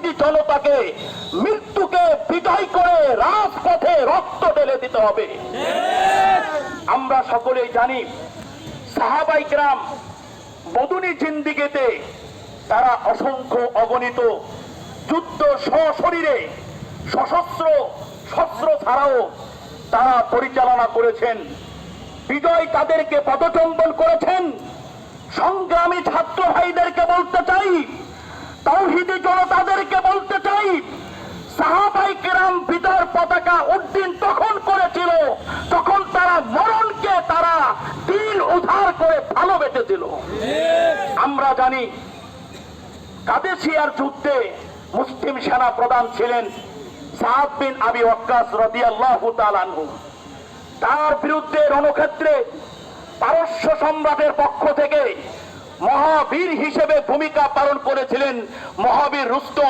তাওহীদি জনতাকে মৃত্যুকে বিজয় করে রাজপথে রক্ত ঢেলে দিতে হবে। আমরা সকলেই জানি সাহাবায়ে কেরাম বদুনি জিন্দেগিতে তারা অসংখ্য অগণিত যুদ্ধ সশরীরে সশস্ত্র শস্ত্র ছাড়াও তারা পরিচালনা করেছেন। বিজয় তাদেরকে পদচম্বল করেছেন। সংগ্রামী ছাত্র ভাইদেরকে বলতে চাই, তাওহীদি জনতাদেরকে বলতে চাই, সাহাবায়ে কেরাম বিজয়ের পতাকা উড্ডীন তখন করেছিল তখন তারা মরণকে তারা দিন উদ্ধার করে ভালোবেসেছিল। আমরা জানি কাদেসিয়ার যুদ্ধে মুসলিম সেনা প্রধান ছিলেন সাদ বিন আবি ওয়াক্কাস রাদিয়াল্লাহু তাআলা আনহু। তার বিরুদ্ধে রণক্ষেত্রে পারস্য সম্রাটের পক্ষ থেকে মহাবীর হিসেবে ভূমিকা পালন করেছিলেন মহাবীর রুস্তম।